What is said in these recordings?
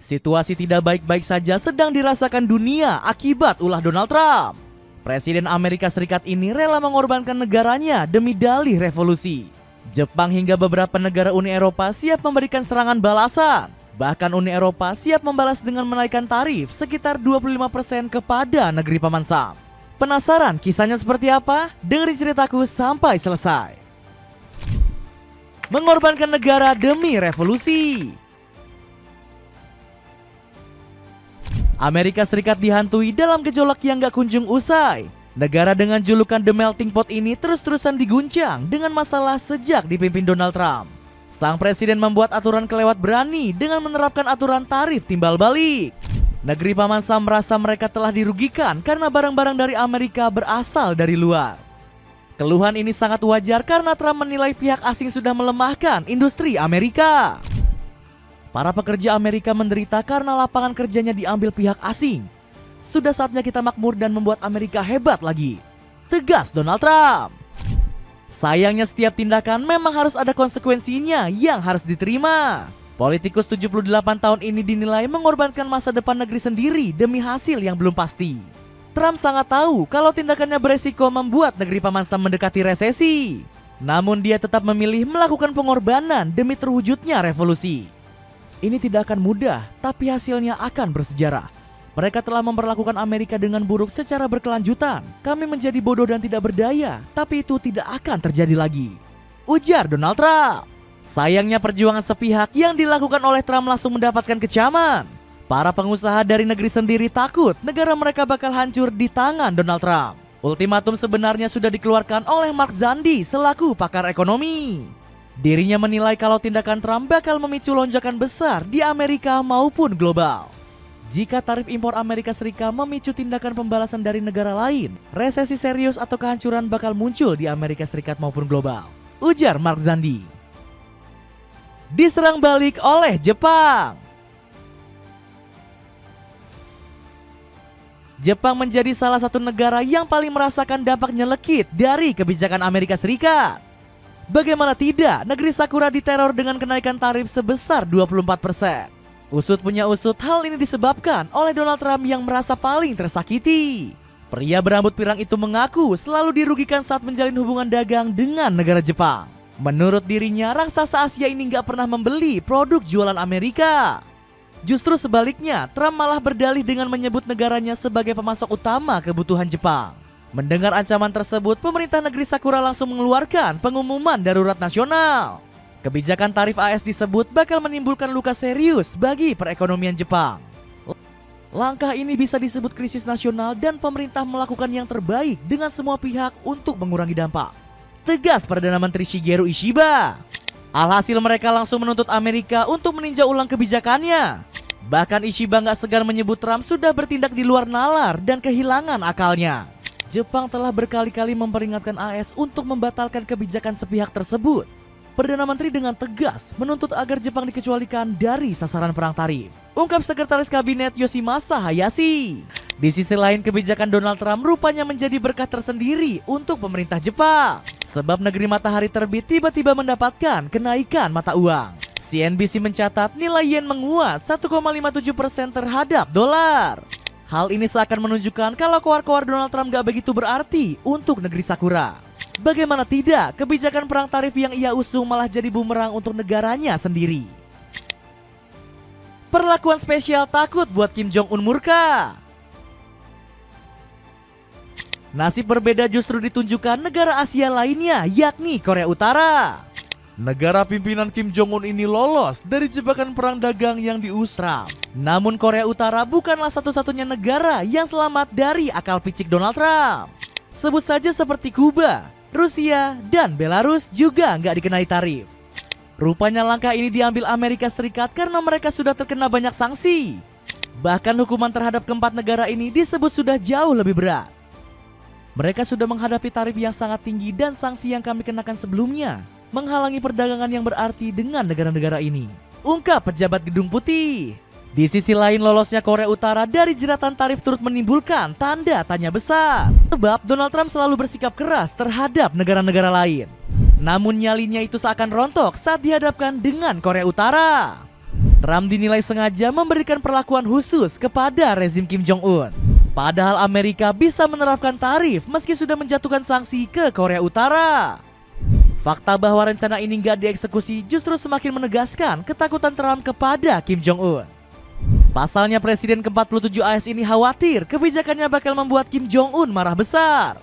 Situasi tidak baik-baik saja sedang dirasakan dunia akibat ulah Donald Trump. Presiden Amerika Serikat ini rela mengorbankan negaranya demi dalih revolusi. Jepang hingga beberapa negara Uni Eropa siap memberikan serangan balasan. Bahkan Uni Eropa siap membalas dengan menaikkan tarif sekitar 25% kepada negeri Paman Sam. Penasaran kisahnya seperti apa? Dengerin ceritaku sampai selesai. Mengorbankan negara demi revolusi. Amerika Serikat dihantui dalam gejolak yang gak kunjung usai. Negara dengan julukan The Melting Pot ini terus-terusan diguncang dengan masalah sejak dipimpin Donald Trump. Sang presiden membuat aturan kelewat berani dengan menerapkan aturan tarif timbal balik. Negeri Paman Sam merasa mereka telah dirugikan karena barang-barang dari Amerika berasal dari luar. Keluhan ini sangat wajar karena Trump menilai pihak asing sudah melemahkan industri Amerika. Para pekerja Amerika menderita karena lapangan kerjanya diambil pihak asing. Sudah saatnya kita makmur dan membuat Amerika hebat lagi, tegas Donald Trump. Sayangnya setiap tindakan memang harus ada konsekuensinya yang harus diterima. Politikus 78 tahun ini dinilai mengorbankan masa depan negeri sendiri demi hasil yang belum pasti. Trump sangat tahu kalau tindakannya beresiko membuat negeri Paman Sam mendekati resesi. Namun dia tetap memilih melakukan pengorbanan demi terwujudnya revolusi. Ini tidak akan mudah, tapi hasilnya akan bersejarah. Mereka telah memperlakukan Amerika dengan buruk secara berkelanjutan. Kami menjadi bodoh dan tidak berdaya, tapi itu tidak akan terjadi lagi, ujar Donald Trump. Sayangnya perjuangan sepihak yang dilakukan oleh Trump langsung mendapatkan kecaman. Para pengusaha dari negeri sendiri takut negara mereka bakal hancur di tangan Donald Trump. Ultimatum sebenarnya sudah dikeluarkan oleh Mark Zandi selaku pakar ekonomi. Dirinya menilai kalau tindakan Trump bakal memicu lonjakan besar di Amerika maupun global. Jika tarif impor Amerika Serikat memicu tindakan pembalasan dari negara lain, resesi serius atau kehancuran bakal muncul di Amerika Serikat maupun global, ujar Mark Zandi. Diserang balik oleh Jepang. Jepang menjadi salah satu negara yang paling merasakan dampak nyelekit dari kebijakan Amerika Serikat. Bagaimana tidak, negeri Sakura diteror dengan kenaikan tarif sebesar 24%. Usut punya usut, hal ini disebabkan oleh Donald Trump yang merasa paling tersakiti. Pria berambut pirang itu mengaku selalu dirugikan saat menjalin hubungan dagang dengan negara Jepang. Menurut dirinya, raksasa Asia ini gak pernah membeli produk jualan Amerika. Justru sebaliknya, Trump malah berdalih dengan menyebut negaranya sebagai pemasok utama kebutuhan Jepang. Mendengar ancaman tersebut, pemerintah negeri Sakura langsung mengeluarkan pengumuman darurat nasional. Kebijakan tarif AS disebut bakal menimbulkan luka serius bagi perekonomian Jepang. Langkah ini bisa disebut krisis nasional dan pemerintah melakukan yang terbaik dengan semua pihak untuk mengurangi dampak, tegas Perdana Menteri Shigeru Ishiba. Alhasil mereka langsung menuntut Amerika untuk meninjau ulang kebijakannya. Bahkan Ishiba gak segan menyebut Trump sudah bertindak di luar nalar dan kehilangan akalnya. Jepang telah berkali-kali memperingatkan AS untuk membatalkan kebijakan sepihak tersebut. Perdana Menteri dengan tegas menuntut agar Jepang dikecualikan dari sasaran perang tarif, ungkap Sekretaris Kabinet Yoshimasa Hayashi. Di sisi lain, kebijakan Donald Trump rupanya menjadi berkah tersendiri untuk pemerintah Jepang. Sebab negeri matahari terbit tiba-tiba mendapatkan kenaikan mata uang. CNBC mencatat nilai yen menguat 1,57% terhadap dolar. Hal ini seakan menunjukkan kalau koar-koar Donald Trump gak begitu berarti untuk negeri Sakura. Bagaimana tidak, kebijakan perang tarif yang ia usung malah jadi bumerang untuk negaranya sendiri. Perlakuan spesial takut buat Kim Jong-un murka. Nasib berbeda justru ditunjukkan negara Asia lainnya, yakni Korea Utara. Negara pimpinan Kim Jong-un ini lolos dari jebakan perang dagang yang diusram. Namun Korea Utara bukanlah satu-satunya negara yang selamat dari akal picik Donald Trump. Sebut saja seperti Kuba, Rusia, dan Belarus juga nggak dikenai tarif. Rupanya langkah ini diambil Amerika Serikat karena mereka sudah terkena banyak sanksi. Bahkan hukuman terhadap keempat negara ini disebut sudah jauh lebih berat. Mereka sudah menghadapi tarif yang sangat tinggi dan sanksi yang kami kenakan sebelumnya menghalangi perdagangan yang berarti dengan negara-negara ini, ungkap pejabat Gedung Putih. Di sisi lain, lolosnya Korea Utara dari jeratan tarif turut menimbulkan tanda tanya besar. Sebab Donald Trump selalu bersikap keras terhadap negara-negara lain. Namun nyalinya itu seakan rontok saat dihadapkan dengan Korea Utara. Trump dinilai sengaja memberikan perlakuan khusus kepada rezim Kim Jong-un. Padahal Amerika bisa menerapkan tarif meski sudah menjatuhkan sanksi ke Korea Utara. Fakta bahwa rencana ini nggak dieksekusi justru semakin menegaskan ketakutan Trump kepada Kim Jong-un. Pasalnya Presiden ke-47 AS ini khawatir kebijakannya bakal membuat Kim Jong-un marah besar.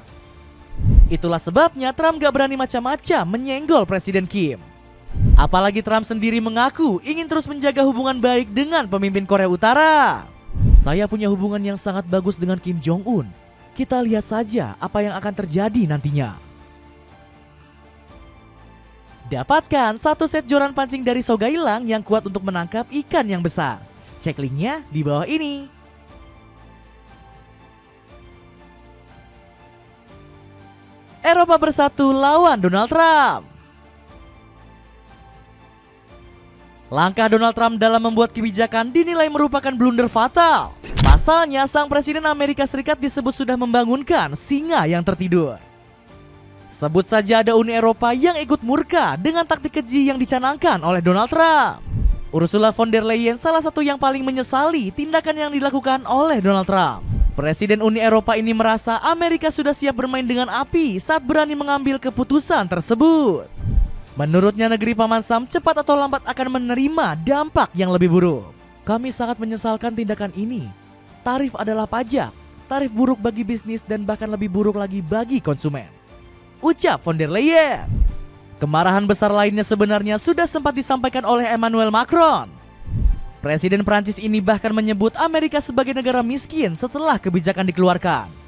Itulah sebabnya Trump gak berani macam-macam menyenggol Presiden Kim. Apalagi Trump sendiri mengaku ingin terus menjaga hubungan baik dengan pemimpin Korea Utara. Saya punya hubungan yang sangat bagus dengan Kim Jong-un. Kita lihat saja apa yang akan terjadi nantinya. Dapatkan satu set joran pancing dari Sogailang yang kuat untuk menangkap ikan yang besar. Cek linknya di bawah ini. Eropa bersatu lawan Donald Trump. Langkah Donald Trump dalam membuat kebijakan dinilai merupakan blunder fatal. Pasalnya, sang Presiden Amerika Serikat disebut sudah membangunkan singa yang tertidur. Sebut saja ada Uni Eropa yang ikut murka dengan taktik keji yang dicanangkan oleh Donald Trump. Ursula von der Leyen salah satu yang paling menyesali tindakan yang dilakukan oleh Donald Trump. Presiden Uni Eropa ini merasa Amerika sudah siap bermain dengan api saat berani mengambil keputusan tersebut. Menurutnya negeri Paman Sam cepat atau lambat akan menerima dampak yang lebih buruk. Kami sangat menyesalkan tindakan ini. Tarif adalah pajak, tarif buruk bagi bisnis dan bahkan lebih buruk lagi bagi konsumen, ucap von der Leyen. Kemarahan besar lainnya sebenarnya sudah sempat disampaikan oleh Emmanuel Macron. Presiden Prancis ini bahkan menyebut Amerika sebagai negara miskin setelah kebijakan dikeluarkan.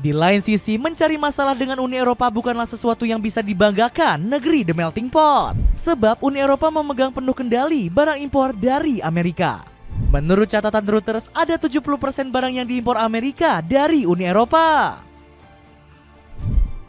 Di lain sisi, mencari masalah dengan Uni Eropa bukanlah sesuatu yang bisa dibanggakan negeri The Melting Pot. Sebab Uni Eropa memegang penuh kendali barang impor dari Amerika. Menurut catatan Reuters, ada 70% barang yang diimpor Amerika dari Uni Eropa.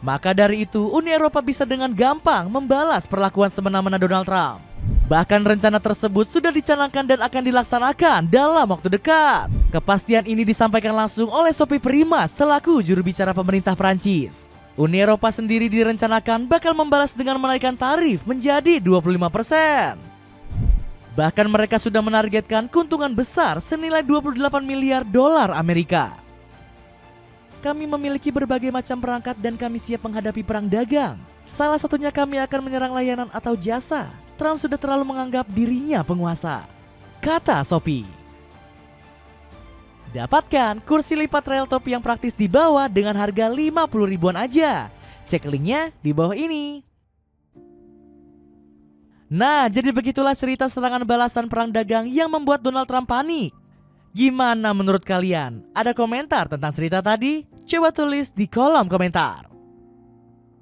Maka dari itu, Uni Eropa bisa dengan gampang membalas perlakuan semena-mena Donald Trump. Bahkan rencana tersebut sudah dicanangkan dan akan dilaksanakan dalam waktu dekat. Kepastian ini disampaikan langsung oleh Sophie Primas selaku juru bicara pemerintah Prancis. Uni Eropa sendiri direncanakan bakal membalas dengan menaikkan tarif menjadi 25%. Bahkan mereka sudah menargetkan keuntungan besar senilai 28 miliar dolar Amerika. Kami memiliki berbagai macam perangkat dan kami siap menghadapi perang dagang. Salah satunya kami akan menyerang layanan atau jasa. Trump sudah terlalu menganggap dirinya penguasa, kata Sophie. Dapatkan kursi lipat rel top yang praktis di bawah dengan harga 50 ribuan aja. Cek linknya di bawah ini. Nah, jadi begitulah cerita serangan balasan perang dagang yang membuat Donald Trump panik. Gimana menurut kalian? Ada komentar tentang cerita tadi? Coba tulis di kolom komentar.